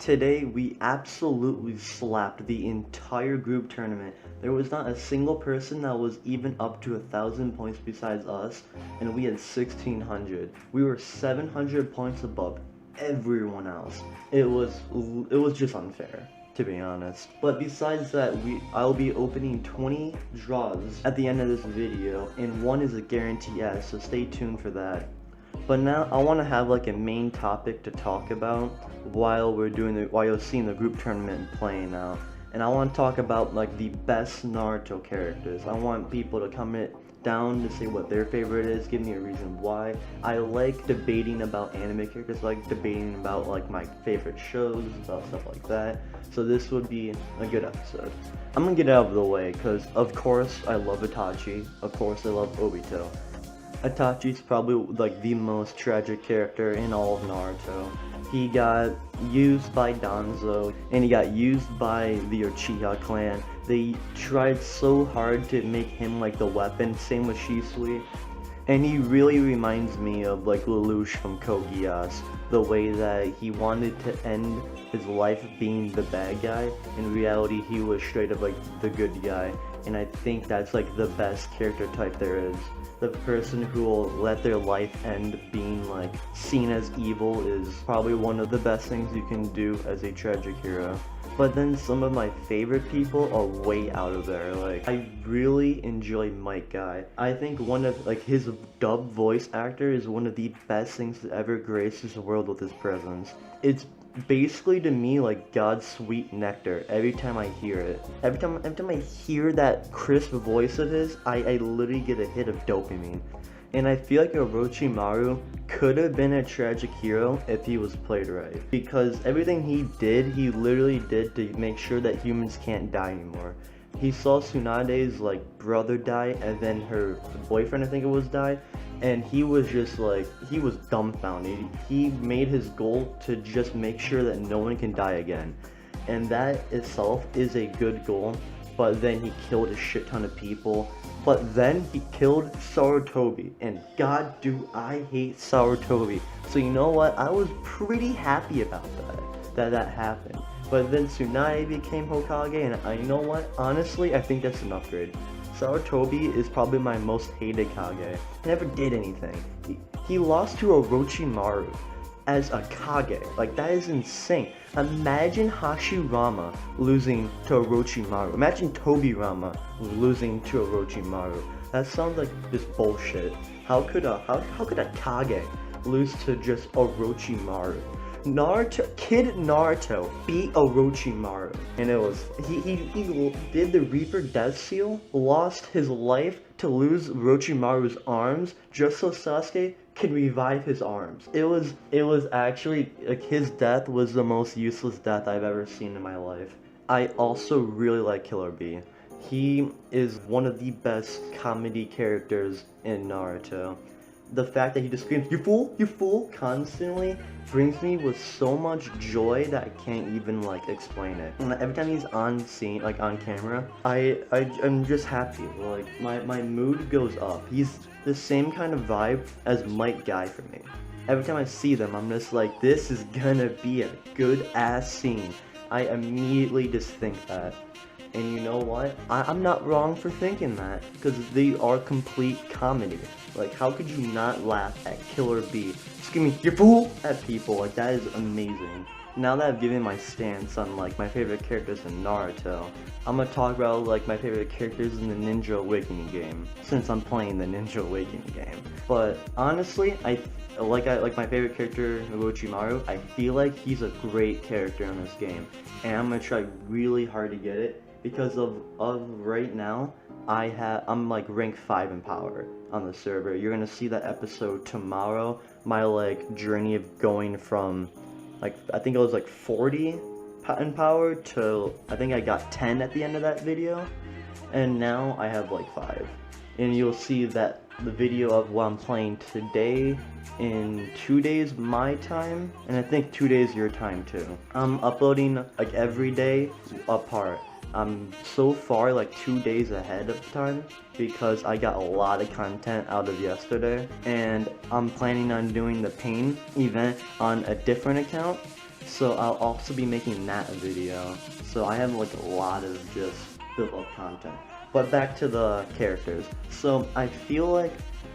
Today, we absolutely slapped the entire group tournament. There was not a single person that was even up to 1,000 points besides us, and we had 1,600. We were 700 points above everyone else. It was just unfair, to be honest. But besides that, I'll be opening 20 draws at the end of this video, and one is a guarantee S, so stay tuned for that. But now I want to have like a main topic to talk about while you're seeing the group tournament playing out. And I want to talk about like the best Naruto characters. I want people to comment down to say what their favorite is, give me a reason why. I like debating about anime characters, I like debating about like my favorite shows, about stuff like that. So this would be a good episode. I'm gonna get it out of the way because of course I love Itachi, of course I love Obito. Itachi's probably like the most tragic character in all of Naruto. He got used by Danzo, and he got used by the Uchiha clan. They tried so hard to make him like the weapon, same with Shisui. And he really reminds me of like Lelouch from Code Geass, the way that he wanted to end his life being the bad guy. In reality, he was straight up like the good guy. And I think that's like the best character type there is. The person who will let their life end being like seen as evil is probably one of the best things you can do as a tragic hero. But then some of my favorite people are way out of there. Like, I really enjoy Might Guy. I think one of like his dub voice actor is one of the best things to ever grace this world with his presence. It's basically to me like God's sweet nectar every time I hear it. Every time I hear that crisp voice of his, I literally get a hit of dopamine. And I feel like Orochimaru could have been a tragic hero if he was played right. Because everything he literally did to make sure that humans can't die anymore. He saw Tsunade's like brother die, and then her boyfriend, I think it was, die. And he was just like, he was dumbfounded. He made his goal to just make sure that no one can die again. And that itself is a good goal, but then he killed a shit ton of people. But then he killed Sarutobi, and god do I hate Sarutobi. So you know what, I was pretty happy about that happened. But then Tsunade became Hokage, and you know what, honestly I think that's an upgrade. Sarutobi is probably my most hated Kage. He never did anything. He lost to Orochimaru as a Kage. Like, that is insane. Imagine Hashirama losing to Orochimaru. Imagine Tobirama losing to Orochimaru. That sounds like just bullshit. How could a Kage lose to just Orochimaru? Kid Naruto beat Orochimaru, and it was he did the Reaper Death Seal, lost his life to lose Orochimaru's arms just so Sasuke could revive his arms. It was actually like his death was the most useless death I've ever seen in my life. I also really like Killer Bee. He is one of the best comedy characters in Naruto. The fact that he just screams, you fool, constantly brings me with so much joy that I can't even like explain it. And every time he's on scene, like on camera, I'm just happy. Like my mood goes up. He's the same kind of vibe as Might Guy for me. Every time I see them, I'm just like, this is gonna be a good ass scene. I immediately just think that. And you know what? I'm not wrong for thinking that, because they are complete comedy. Like, how could you not laugh at Killer Bee screaming, you fool, at people? Like, that is amazing. Now that I've given my stance on, like, my favorite characters in Naruto, I'm gonna talk about, like, my favorite characters in the Ninja Awakening game, since I'm playing the Ninja Awakening game. But, honestly, I like my favorite character, Orochimaru. I feel like he's a great character in this game, and I'm gonna try really hard to get it. Because of right now, I'm like rank 5 in power on the server. You're gonna see that episode tomorrow. My like journey of going from like, I think it was like 40 in power to I think I got 10 at the end of that video, and now I have like 5. And you'll see that the video of what I'm playing today in 2 days my time, and I think 2 days your time too. I'm uploading like every day apart. I'm so far like 2 days ahead of time because I got a lot of content out of yesterday, and I'm planning on doing the Pain event on a different account So I'll also be making that a video. So I have like a lot of just built-up content. But back to the characters. So I feel like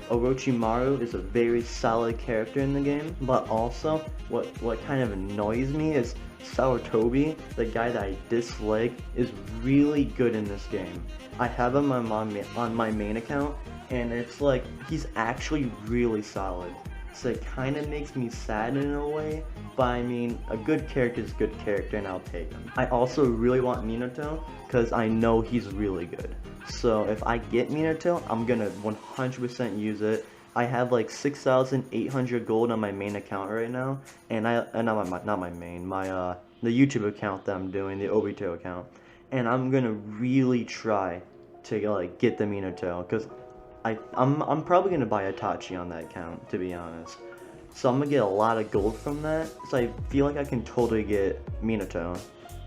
Orochimaru is a very solid character in the game, but also what kind of annoys me is Sarutobi, the guy that I dislike, is really good in this game. I have him on my main account, and it's like he's actually really solid. So it kind of makes me sad in a way, but I mean, a good character is a good character and I'll take him. I also really want Minato, because I know he's really good. So if I get Minato, I'm gonna 100% use it. I have like 6,800 gold on my main account right now, and not my main, the YouTube account that I'm doing, the Obito account, and I'm gonna really try to like get the Minato, because I'm probably gonna buy Itachi on that account, to be honest. So I'm gonna get a lot of gold from that, so I feel like I can totally get Minato.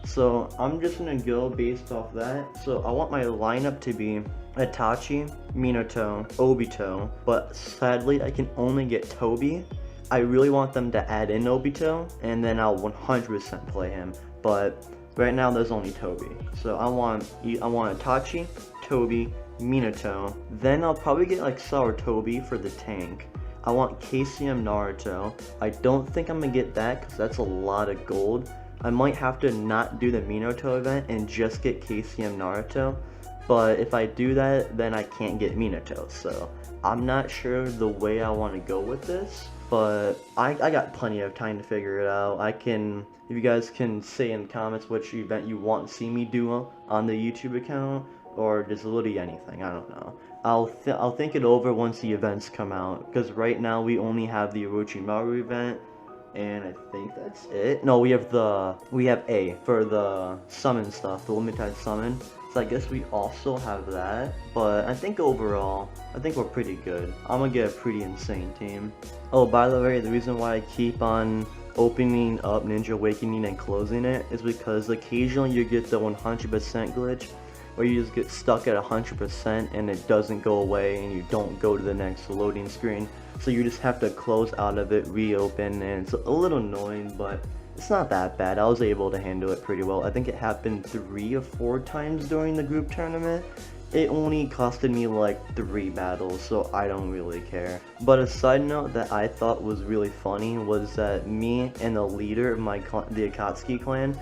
So I'm just gonna go based off that. So I want my lineup to be Itachi, Minato, Obito, but sadly I can only get Tobi. I really want them to add in Obito, and then I'll 100% play him, but right now there's only Tobi. So I want Itachi, Tobi, Minato, then I'll probably get like Sarutobi for the tank. I want KCM Naruto. I don't think I'm gonna get that because that's a lot of gold. I might have to not do the Minato event and just get KCM Naruto, but if I do that, then I can't get Minato, so I'm not sure the way I want to go with this, but I got plenty of time to figure it out. If you guys can say in the comments which event you want to see me do on the YouTube account, or just literally anything, I don't know. I'll think it over once the events come out, because right now we only have the Orochimaru event, and I think that's it. No, we have A for the summon stuff, the limited summon. So I guess we also have that, but I think overall, I think we're pretty good. I'm gonna get a pretty insane team. Oh, by the way, the reason why I keep on opening up Ninja Awakening and closing it is because occasionally you get the 100% glitch, where you just get stuck at 100% and it doesn't go away and you don't go to the next loading screen. So you just have to close out of it, reopen, and it's a little annoying, but it's not that bad. I was able to handle it pretty well. I think it happened 3 or 4 times during the group tournament. It only costed me like 3 battles, so I don't really care. But a side note that I thought was really funny was that me and the leader of the Akatsuki clan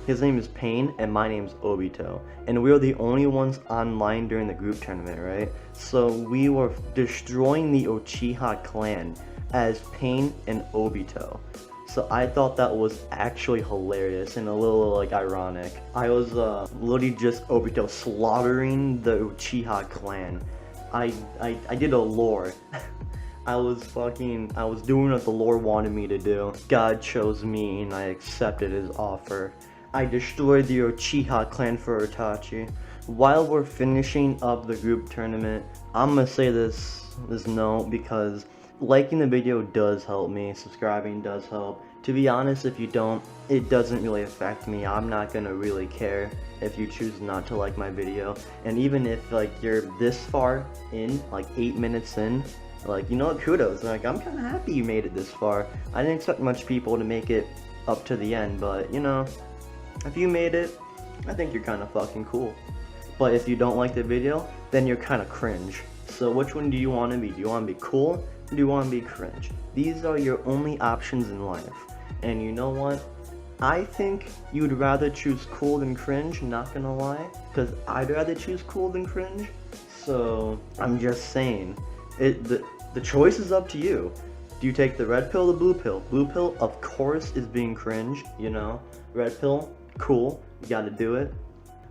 his name is Pain and my name's Obito, and we were the only ones online during the group tournament, right? So we were destroying the Uchiha clan as Pain and Obito. So I thought that was actually hilarious and a little like ironic. I was literally just Obito slaughtering the Uchiha clan. I did a lore. I was doing what the Lord wanted me to do. God chose me and I accepted his offer. I destroyed the Uchiha clan for Itachi. While we're finishing up the group tournament, I'm gonna say this note because liking the video does help me, subscribing does help. To be honest, if you don't, it doesn't really affect me. I'm not gonna really care if you choose not to like my video. And even if like you're this far in, like 8 minutes in, like, you know what, kudos. Like, I'm kinda happy you made it this far. I didn't expect much people to make it up to the end, but you know, if you made it, I think you're kinda fucking cool. But if you don't like the video, then you're kinda cringe. So which one do you wanna be? Do you wanna be cool? Or do you wanna be cringe? These are your only options in life. And you know what? I think you'd rather choose cool than cringe, not gonna lie. Because I'd rather choose cool than cringe. So, I'm just saying. The choice is up to you. Do you take the red pill or the blue pill? Blue pill, of course, is being cringe, you know? Red pill, cool, you gotta do it.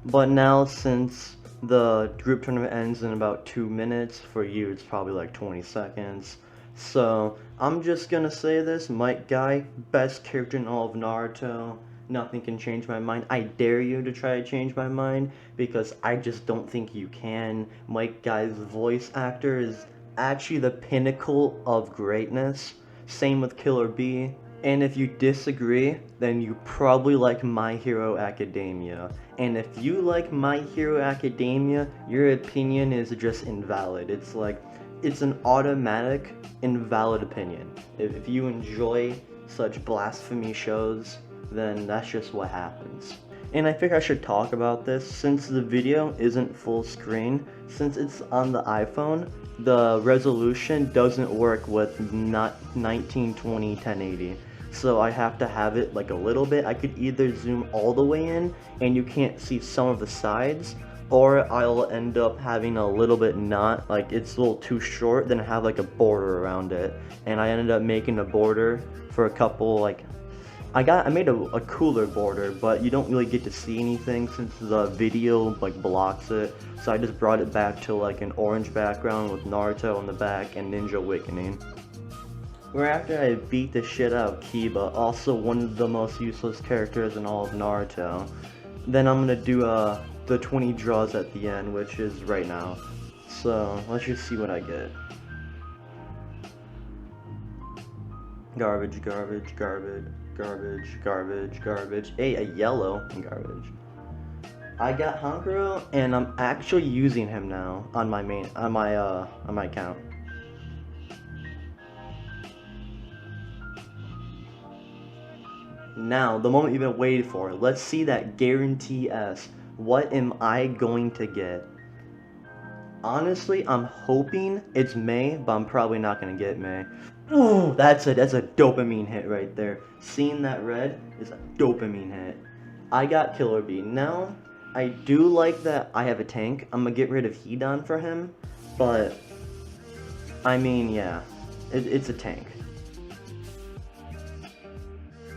But now, since the group tournament ends in about 2 minutes, for you it's probably like 20 seconds. So, I'm just gonna say this, Might Guy, best character in all of Naruto. Nothing can change my mind. I dare you to try to change my mind, because I just don't think you can. Might Guy's voice actor is actually the pinnacle of greatness. Same with Killer B. And if you disagree, then you probably like My Hero Academia. And if you like My Hero Academia, your opinion is just invalid. It's an automatic invalid opinion. If you enjoy such blasphemy shows, then that's just what happens. And I think I should talk about this since the video isn't full screen. Since it's on the iPhone, the resolution doesn't work with not 1920 1080. So I have to have it like a little bit. I could either zoom all the way in and you can't see some of the sides, or I'll end up having a little bit not, like it's a little too short, then have like a border around it. And I ended up making a border for a couple, like, I made a cooler border, but you don't really get to see anything since the video like blocks it. So I just brought it back to like an orange background with Naruto on the back and Ninja Awakening. Where after I beat the shit out of Kiba, also one of the most useless characters in all of Naruto, then I'm gonna do the 20 draws at the end, which is right now. So let's just see what I get. Garbage, garbage, garbage, garbage, garbage, garbage. Hey, a yellow garbage. I got Hankuro, and I'm actually using him now on my account. Now, the moment you've been waiting for. Let's see that guarantee S. What am I going to get? Honestly, I'm hoping it's May, but I'm probably not gonna get May. Ooh, that's a dopamine hit right there. Seeing that red is a dopamine hit. I got Killer Bee. Now, I do like that I have a tank. I'm gonna get rid of Hedon for him, but I mean, yeah, it's a tank.